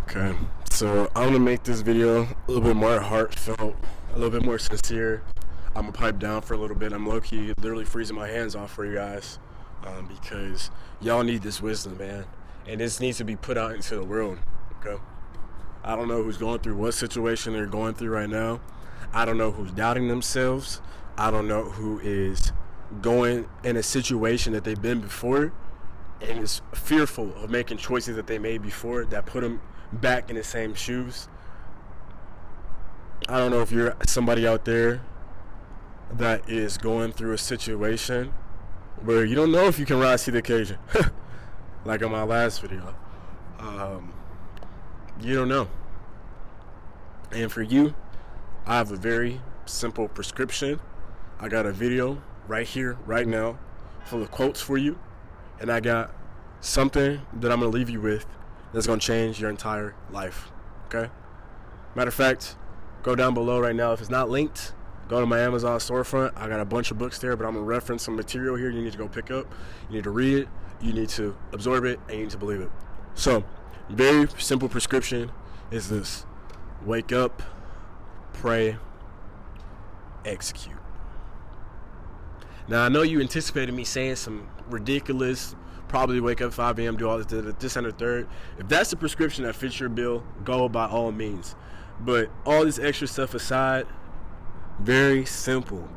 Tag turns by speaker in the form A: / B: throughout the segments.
A: Okay, so I'm gonna make this video a little bit more heartfelt, a little bit more sincere. I'm gonna pipe down for a little bit. I'm low-key literally freezing my hands off for you guys because y'all need this wisdom, man. And this needs to be put out into the world, okay? I don't know who's going through what situation they're going through right now. I don't know who's doubting themselves. I don't know who is going in a situation that they've been before and is fearful of making choices that they made before that put them back in the same shoes. I don't know if you're somebody out there that is going through a situation where you don't know if you can rise to the occasion. Like in my last video. You don't know. And for you, I have a very simple prescription. I got a video right here, right now, full of quotes for you. And I got something that I'm going to leave you with that's going to change your entire life. Okay? Matter of fact, go down below right now. If it's not linked, go to my Amazon storefront. I got a bunch of books there, but I'm going to reference some material here you need to go pick up. You need to read it, you need to absorb it, and you need to believe it. So, very simple prescription is this. Wake up, pray, execute. Now, I know you anticipated me saying some ridiculous, probably wake up 5 a.m., do all this and the third. If that's the prescription that fits your bill, go by all means. But all this extra stuff aside, very simple.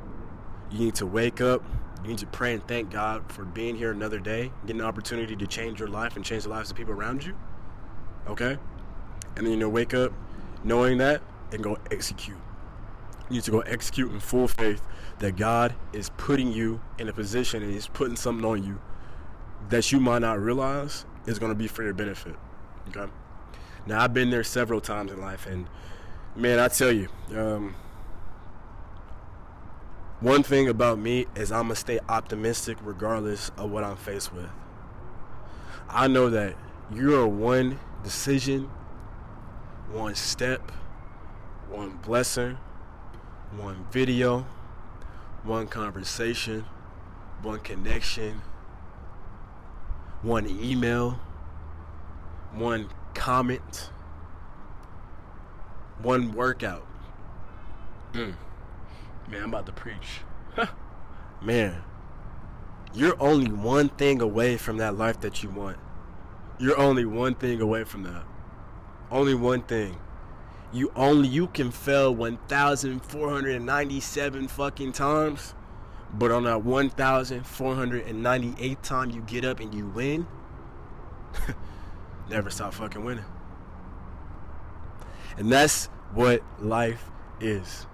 A: You need to wake up. You need to pray and thank God for being here another day, getting an opportunity to change your life and change the lives of people around you. Okay? And then, wake up knowing that and go execute. You need to go execute in full faith that God is putting you in a position and He's putting something on you that you might not realize is going to be for your benefit. Okay? Now, I've been there several times in life, and man, I tell you, one thing about me is I'm going to stay optimistic regardless of what I'm faced with. I know that you're one decision, one step, one blessing, one video, one conversation, one connection, one email, one comment, one workout. Man, I'm about to preach. Man, you're only one thing away from that life that you want. You're only one thing away from that. Only one thing. You can fail 1,497 fucking times, but on that 1,498th time you get up and you win, never stop fucking winning. And that's what life is.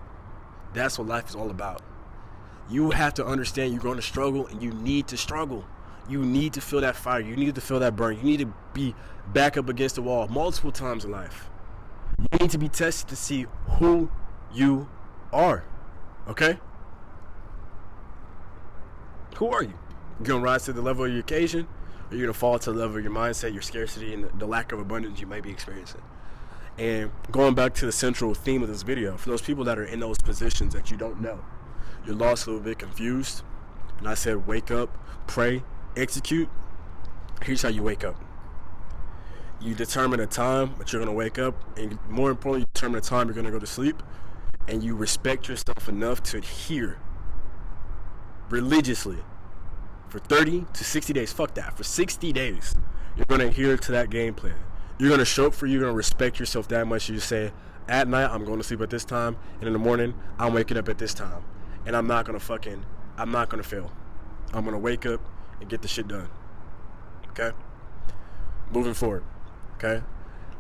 A: That's what life is all about. You have to understand you're going to struggle, and you need to struggle. You need to feel that fire. You need to feel that burn. You need to be back up against the wall multiple times in life. You need to be tested to see who you are. Okay? Who are you? You going to rise to the level of your occasion, or you're going to fall to the level of your mindset, your scarcity, and the lack of abundance you may be experiencing? And going back to the central theme of this video, for those people that are in those positions that you don't know, you're lost, a little bit confused, and I said wake up, pray, execute. Here's how you wake up. You determine a time that you're going to wake up, and more importantly, you determine a time you're going to go to sleep, and you respect yourself enough to adhere religiously for 30 to 60 days. Fuck that. For 60 days, you're going to adhere to that game plan. You're going to show up for you. You're going to respect yourself that much. You say, at night, I'm going to sleep at this time, and in the morning, I'm waking up at this time. And I'm not going to fail. I'm going to wake up and get the shit done. Okay? Moving forward. Okay?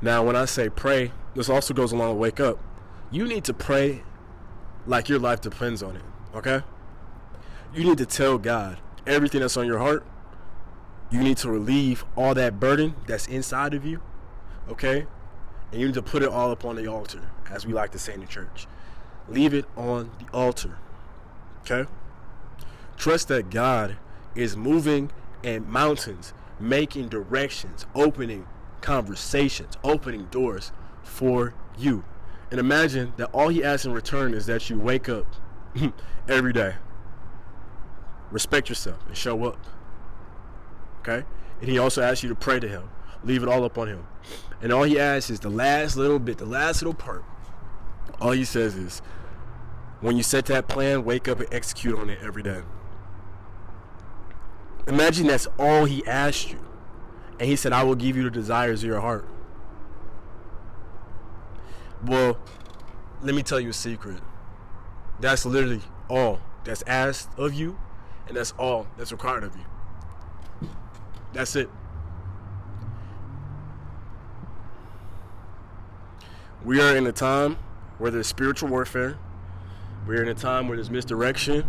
A: Now, when I say pray, this also goes along with wake up. You need to pray like your life depends on it. Okay? You need to tell God everything that's on your heart. You need to relieve all that burden that's inside of you. Okay? And you need to put it all up on the altar, as we like to say in the church. Leave it on the altar. Okay? Trust that God is moving in mountains, making directions, opening conversations, opening doors for you. And imagine that all He asks in return is that you wake up every day. Respect yourself and show up. Okay? And He also asks you to pray to Him. Leave it all up on Him. And all he asks is the last little bit, the last little part. All he says is, when you set that plan, wake up and execute on it every day. Imagine that's all he asked you. And he said, I will give you the desires of your heart. Well, let me tell you a secret. That's literally all that's asked of you, and that's all that's required of you. That's it. We are in a time where there's spiritual warfare. We're in a time where there's misdirection.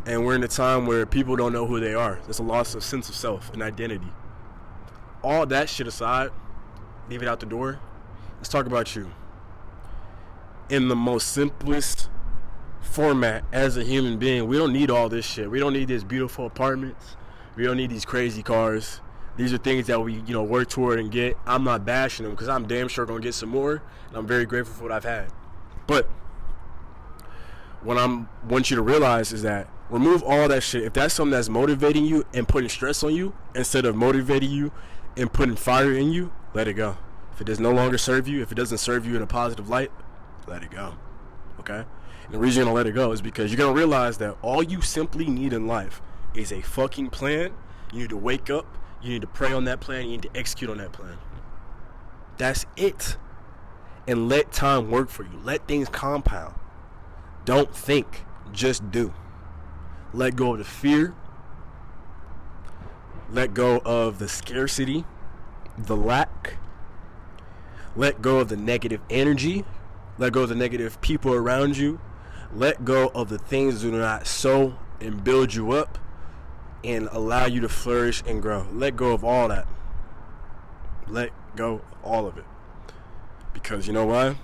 A: And we're in a time where people don't know who they are. There's a loss of sense of self and identity. All that shit aside, leave it out the door. Let's talk about you. In the most simplest format as a human being, we don't need all this shit. We don't need these beautiful apartments. We don't need these crazy cars. These are things that we, work toward and get. I'm not bashing them because I'm damn sure going to get some more. And I'm very grateful for what I've had. But what I want you to realize is that remove all that shit. If that's something that's motivating you and putting stress on you instead of motivating you and putting fire in you, let it go. If it does no longer serve you, if it doesn't serve you in a positive light, let it go. Okay? And the reason you're going to let it go is because you're going to realize that all you simply need in life is a fucking plan. You need to wake up. You need to pray on that plan. You need to execute on that plan. That's it. And let time work for you. Let things compound. Don't think. Just do. Let go of the fear. Let go of the scarcity, the lack. Let go of the negative energy. Let go of the negative people around you. Let go of the things that do not sow and build you up and allow you to flourish and grow. Let go of all that. Let go of all of it. Because you know why?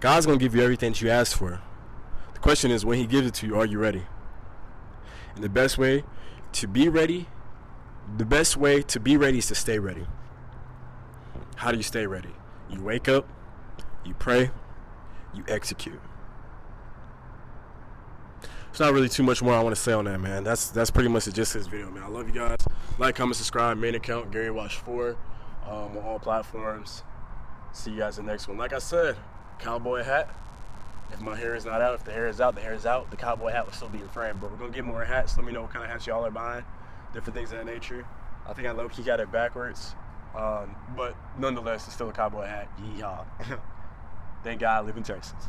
A: God's going to give you everything that you ask for. The question is, when he gives it to you, are you ready? And the best way to be ready is to stay ready. How do you stay ready? You wake up, you pray, you execute. There's not really too much more I want to say on that, man. That's pretty much the gist of this video, man. I love you guys. Like, comment, subscribe. Main account, Gary Watch 4 on all platforms. See you guys in the next one. Like I said, cowboy hat. If my hair is not out, if the hair is out, the hair is out. The cowboy hat will still be in frame, but we're going to get more hats. Let me know what kind of hats y'all are buying. Different things of that nature. I think I low-key got it backwards. But nonetheless, it's still a cowboy hat. Yeehaw. Thank God I live in Texas.